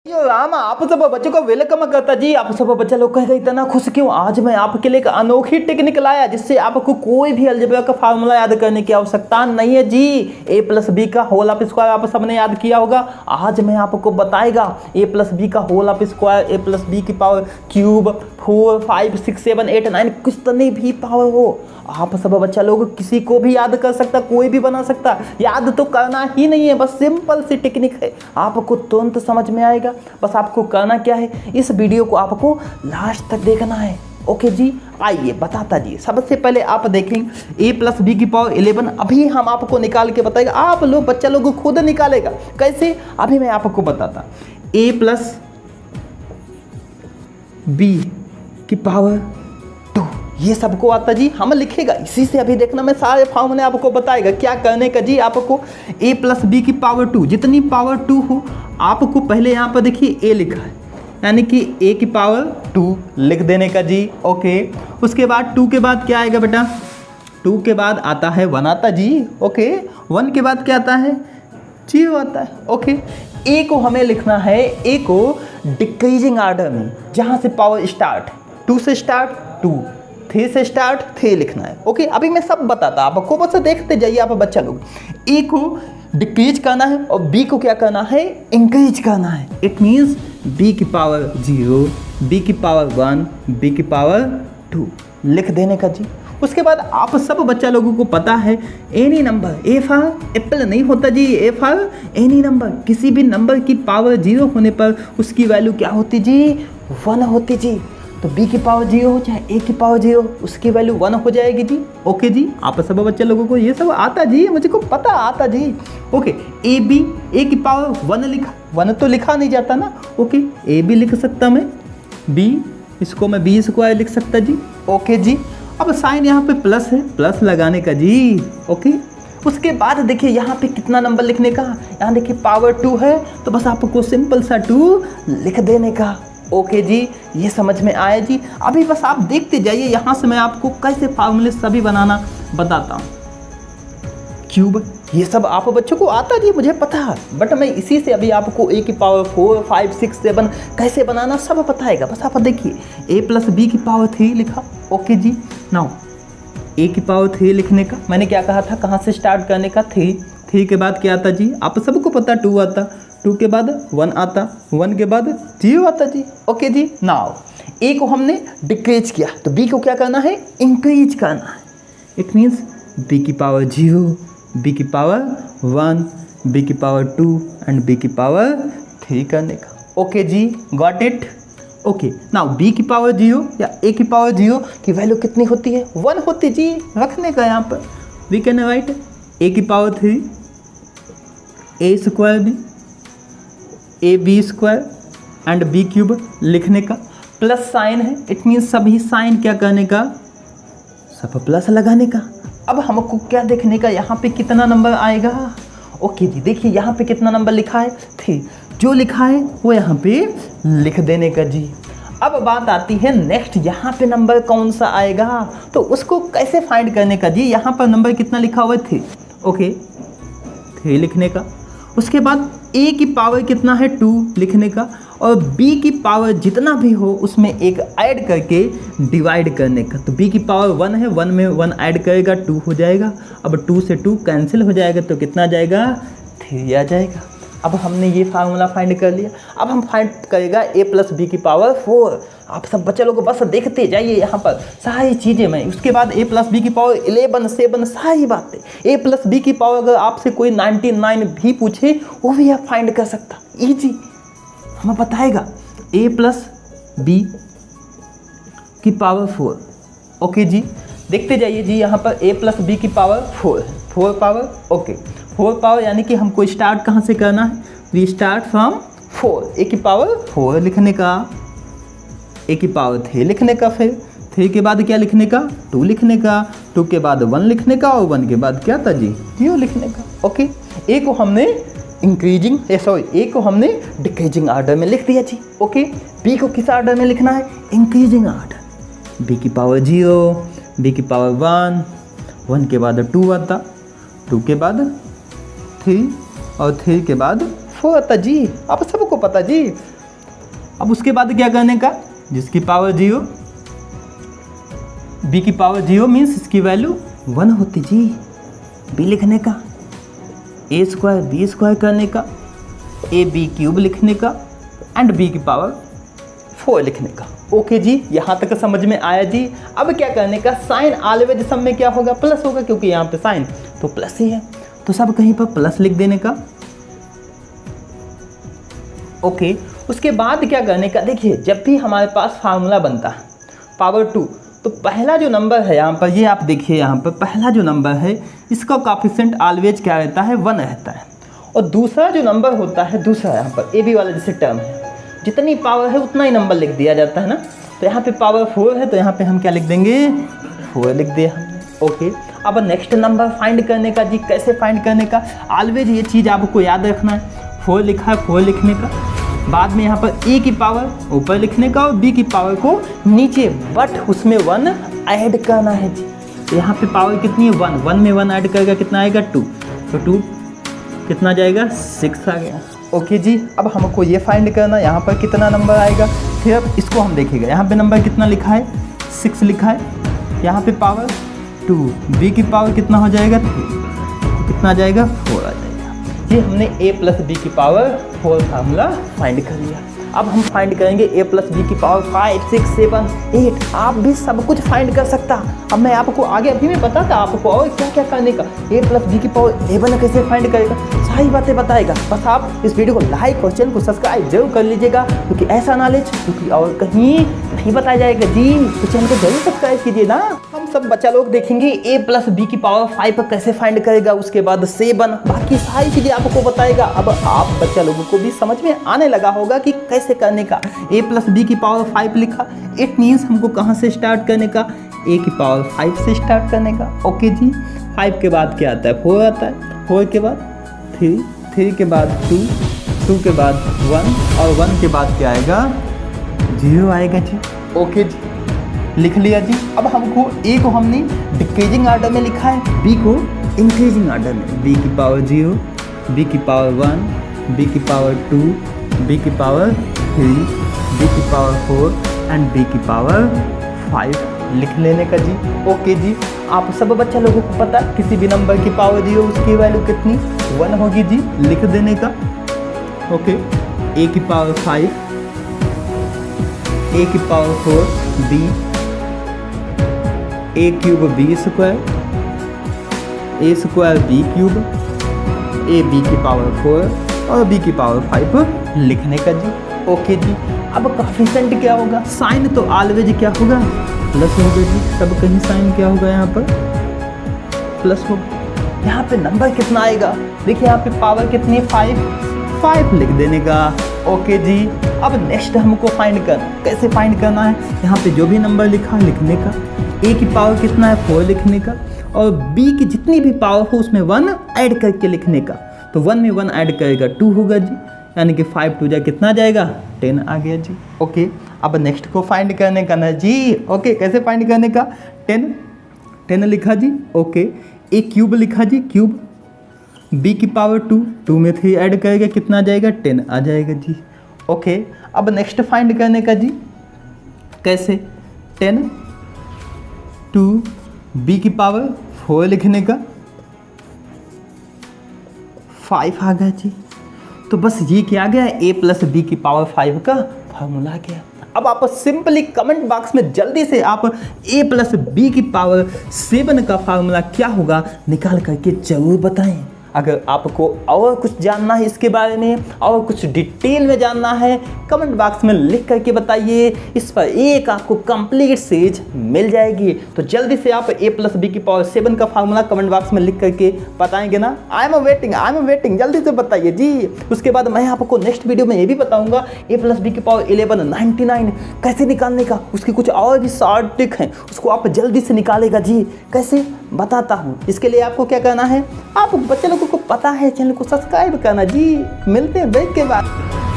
यो राम, आप सब बच्चों को वेलकम करता जी। आप सब बच्चा लोग कह गए इतना खुश क्यों? आज मैं आपके लिए एक अनोखी टेक्निक लाया जिससे आपको कोई भी अलजेब्रा का फार्मूला याद करने की आवश्यकता नहीं है जी। ए प्लस बी का होल ऑफ स्क्वायर आप सबने याद किया होगा। आज मैं आपको बताएगा ए प्लस बी का whole of square, A plus B की पावर क्यूब, 4 5 6 7 8 9 कितनी भी पावर हो आप सब बच्चा लोग किसी को भी याद कर सकता, कोई भी बना सकता। याद तो करना ही नहीं है, बस सिंपल सी टेक्निक है, आपको तुरंत समझ में आएगा। बस आपको करना क्या है, इस वीडियो को आपको लास्ट तक देखना है। ओके जी, आइए बताता जी। सबसे पहले आप देखेंगे ए प्लस बी की पावर 11 अभी हम आपको निकाल के बताएगा। आप लोग बच्चा लोग खुद निकालेगा कैसे, अभी मैं आपको बताता। ए प्लस बी की पावर 2 ये सबको आता जी, हम लिखेगा इसी से। अभी देखना मैं सारे फॉर्मूले आपको बताएगा क्या करने का जी। आपको ए प्लस बी की पावर 2 जितनी पावर 2 हो आपको पहले यहाँ पर देखिए ए लिखा है, यानी कि ए की पावर 2 लिख देने का जी। ओके, उसके बाद 2 के बाद क्या आएगा बेटा, 2 के बाद आता है 1 आता जी। ओके, 1 के बाद क्या आता है, 0 आता है। ओके, ए को हमें लिखना है, ए को डिक्रीजिंग आर्डर में, जहाँ से पावर स्टार्ट 2 से स्टार्ट 2, 3 से स्टार्ट 3 लिखना है। ओके, अभी मैं सब बताता आपको, बस देखते जाइए आप बच्चा लोग। ए को डिक्रीज करना है और बी को क्या करना है, इंक्रीज करना है। इट मीन्स बी की पावर 0, बी की पावर 1, बी की पावर 2 लिख देने का जी। उसके बाद आप सब बच्चा लोगों को पता है any number, A for Apple नहीं होता जी, ए फॉर एनी नंबर, किसी भी नंबर की पावर 0 होने पर उसकी वैल्यू क्या होती जी, 1 होती जी। तो b की पावर 0 हो चाहे a की पावर 0, उसकी वैल्यू 1 हो जाएगी जी। ओके जी, आप सब बच्चे लोगों को ये सब आता जी, मुझे को पता आता जी। ओके, a की पावर 1 लिखा, 1 तो लिखा नहीं जाता ना। ओके, a भी लिख सकता मैं, b इसको मैं b स्क्वायर लिख सकता जी। ओके जी, अब साइन यहाँ पे प्लस है, प्लस लगाने का जी। ओके, उसके बाद देखिए यहाँ पे कितना नंबर लिखने का, यहाँ देखिए पावर 2 है तो बस आपको सिंपल सा 2 लिख देने का। ओके जी, ये समझ में आया जी। अभी बस आप देखते जाइए, यहाँ से मैं आपको कैसे फार्मूले सभी बनाना बताता हूँ। क्यूब ये सब आप बच्चों को आता जी, मुझे पता है, बट मैं इसी से अभी आपको ए की पावर 4 5 6 7 कैसे बनाना सब बताएगा। बस आप देखिए, ए प्लस बी की पावर 3 लिखा। ओके जी, नाउ ए की पावर 3 लिखने का मैंने क्या कहा था, कहाँ से स्टार्ट करने का, 3 के बाद क्या आता जी, आप सबको पता 2 आता, 2 के बाद 1 आता, 1 के बाद 0 आता जी। ओके जी, नाउ ए को हमने डिक्रीज किया तो बी को क्या करना है, इंक्रीज करना है। इट मीन्स बी की पावर 0, बी की पावर 1, बी की पावर 2 एंड बी की पावर 3 करने का। ओके जी, got it. Okay, now B की पावर 0 या ए की पावर 0 की वैल्यू कितनी होती है, 1 होती जी, रखने का यहाँ पर। वी कैन राइट ए की power 3 A square B, A B square and B cube लिखने का। प्लस साइन है, इट मीन्स सभी साइन क्या करने का, सब प्लस लगाने का। अब हमको क्या देखने का, यहाँ पे कितना नंबर आएगा। ओके जी, देखिए यहाँ पे कितना नंबर लिखा है, 3, जो लिखा है वो यहाँ पे लिख देने का जी। अब बात आती है नेक्स्ट, यहाँ पे नंबर कौन सा आएगा तो उसको कैसे फाइंड करने का जी। यहाँ पर नंबर कितना लिखा हुआ है, 3। ओके, 3 लिखने का। उसके बाद a की पावर कितना है, 2 लिखने का, और b की पावर जितना भी हो उसमें एक ऐड करके डिवाइड करने का। तो b की पावर 1 है, 1 में 1 ऐड करेगा 2 हो जाएगा। अब 2 से 2 कैंसिल हो जाएगा तो कितना आ जाएगा, 3 आ जाएगा। अब हमने ये फार्मूला फाइंड कर लिया। अब हम फाइंड करेगा a प्लस बी की पावर 4। आप सब बच्चे लोग बस देखते जाइए यहाँ पर सारी चीज़ें मैं। उसके बाद a प्लस बी की पावर 11 7 सारी बातें। a प्लस बी की पावर अगर आपसे कोई 99 भी पूछे वो भी आप फाइंड कर सकता, ईजी हमें बताएगा। a प्लस बी की पावर 4। ओके जी, देखते जाइए जी, यहाँ पर a प्लस बी की पावर 4 है, 4 पावर। ओके, 4 पावर यानी कि हमको स्टार्ट कहाँ से करना है, वी स्टार्ट फ्रॉम 4। ए की पावर 4 लिखने का, ए की पावर 3 लिखने का, फिर 3 के बाद क्या लिखने का, 2 लिखने का, 2 के बाद 1 लिखने का, और 1 के बाद क्या था जी, 0 लिखने का। ओके, ए को हमने ए को हमने डिक्रीजिंग आर्डर में लिख दिया जी। ओके, बी को किस आर्डर में लिखना है, इंक्रीजिंग आर्डर। बी की पावर 0, बी की पावर 1, 1 के बाद 2 आता, 2 के बाद 3 और 3 के बाद 4 आता जी। आप सबको पता जी। अब उसके बाद क्या करने का, जिसकी पावर 0, b की पावर 0 मीन्स इसकी वैल्यू 1 होती जी। b लिखने का, a स्क्वायर b स्क्वायर करने का, a b क्यूब लिखने का एंड b की पावर 4 लिखने का। ओके जी, यहाँ तक समझ में आया जी। अब क्या करने का, साइन ऑलवेज सब में क्या होगा, प्लस होगा, क्योंकि यहाँ पे साइन तो प्लस ही है, तो सब कहीं पर प्लस लिख देने का। ओके, उसके बाद क्या करने का, देखिए जब भी हमारे पास फार्मूला बनता है पावर 2, तो पहला जो नंबर है यहाँ पर, ये आप देखिए यहाँ पर पहला जो नंबर है इसका कोएफिशिएंट ऑलवेज क्या रहता है, 1 रहता है। और दूसरा जो नंबर होता है, दूसरा यहाँ पर ए बी वाला जैसे टर्म है, जितनी पावर है उतना ही नंबर लिख दिया जाता है ना। तो यहाँ पे पावर 4 है, तो यहाँ पे हम क्या लिख देंगे, 4 लिख दिया हमने। ओके, अब नेक्स्ट नंबर फाइंड करने का जी, कैसे फाइंड करने का, ऑलवेज ये चीज़ आपको याद रखना है। 4 लिखा है, 4 लिखने का, बाद में यहाँ पर ए की पावर ऊपर लिखने का और बी की पावर को नीचे, बट उसमें 1 ऐड करना है जी। तो यहाँ पे पावर कितनी है, 1, 1 में 1 ऐड करेगा कितना आएगा, 2, तो 2 कितना जाएगा, 6 आ गया। ओके जी, अब हमको ये फाइंड करना, यहाँ पर कितना नंबर आएगा, फिर अब इसको हम देखेंगे। यहाँ पे नंबर कितना लिखा है, 6 लिखा है, यहाँ पे पावर 2, बी की पावर कितना हो जाएगा, 3, तो कितना जाएगा, 4 आ जाएगा। ये हमने a प्लस बी की पावर 4 फार्मूला फाइंड कर लिया। अब हम फाइंड करेंगे a प्लस बी की पावर 5, 6, 7, 8। आप भी सब कुछ फाइंड कर सकता। अब मैं आपको आगे अभी मैं बताता आपको और क्या क्या करने का, a प्लस बी की पावर a1 कैसे फाइंड करेगा, सारी बातें बताएगा। बस आप इस वीडियो को लाइक और चैनल को सब्सक्राइब जरूर कर लीजिएगा, क्योंकि ऐसा नॉलेज क्योंकि और कहीं नहीं बताया जाएगा जी। तो चैनल को जरूर सब्सक्राइब कीजिए ना। हम सब बच्चा लोग देखेंगे a प्लस बी की पावर 5 कैसे फाइंड करेगा, उसके बाद 7, बाकी सारी चीज़ें आपको बताएगा। अब आप बच्चा लोगों को भी समझ में आने लगा होगा कि कैसे करने का। a प्लस बी की पावर 5 लिखा, इट मीन्स हमको कहाँ से स्टार्ट करने का, a की पावर 5 से स्टार्ट करने का। ओके जी, 5 के बाद क्या आता है, 4 आता है, 4 के बाद 3, 3 के बाद 2, 2 के बाद 1 और 1 के बाद क्या आएगा, 0 आएगा जी। ओके जी, लिख लिया जी। अब हमको a को हमने डिक्रीजिंग ऑर्डर में लिखा है, b को इंक्रीजिंग ऑर्डर में, b की पावर 0, b की पावर 1, b की पावर 2, b की पावर 3, b की पावर 4 एंड b की पावर 5 लिख लेने का जी। ओके जी, आप सब बच्चा लोगों को पता है किसी भी नंबर की पावर 0 उसकी वैल्यू कितनी, 1 होगी जी, लिख देने का। ओके, a की पावर 5, a की power 4, b, a cube b square, a square b cube, a b की पावर 4 और b की पावर 5 लिखने का जी। ओके जी, अब कोएफिशिएंट क्या होगा, साइन तो ऑलवेज क्या होगा, प्लस होगा जी। सब कहीं साइन क्या होगा, यहाँ पर प्लस होगा। यहाँ पे नंबर कितना आएगा, देखिए यहाँ पे पावर कितनी है, 5 लिख देने का। ओके जी, अब नेक्स्ट हमको फाइंड करना, कैसे फाइंड करना है, यहाँ पे जो भी नंबर लिखा है लिखने का, a की पावर कितना है, 4 लिखने का, और b की जितनी भी पावर हो उसमें 1 ऐड करके लिखने का। तो 1 में 1 ऐड करेगा 2 होगा जी, यानी कि 5 2 जा कितना जाएगा, 10 आ गया जी। ओके, अब नेक्स्ट को फाइंड करने का ना जी। ओके, कैसे फाइंड करने का, 10 लिखा जी। ओके, a क्यूब लिखा जी, क्यूब, b की पावर 2, 2 में 3 ऐड करेगा कितना जाएगा, 10 आ जाएगा जी। ओके, अब नेक्स्ट फाइंड करने का जी, कैसे, 10, 2, b की पावर 4 लिखने का, 5 आ गया जी। तो बस ये क्या आ गया, a प्लस बी की पावर 5 का फार्मूला आ गया। अब आप सिंपली कमेंट बॉक्स में जल्दी से आप a प्लस बी की पावर 7 का फार्मूला क्या होगा निकाल करके जरूर बताएं। अगर आपको और कुछ जानना है इसके बारे में और कुछ डिटेल में जानना है, कमेंट बॉक्स में लिख करके बताइए। इस पर एक आपको कंप्लीट सीरीज मिल जाएगी। तो जल्दी से आप a प्लस बी की पावर 7 का फार्मूला कमेंट बॉक्स में लिख करके बताएंगे ना। आई एम वेटिंग, जल्दी से बताइए जी। उसके बाद मैं आपको नेक्स्ट वीडियो में ये भी बताऊंगा a प्लस बी की पावर 11 99 कैसे निकालने का। उसकी कुछ और भी शॉर्ट ट्रिक हैं, उसको आप जल्दी से निकालेगा जी, कैसे बताता हूँ। इसके लिए आपको क्या करना है, आप बच्चे लोगों को पता है, चैनल को सब्सक्राइब करना जी। मिलते हैं ब्रेक के बाद।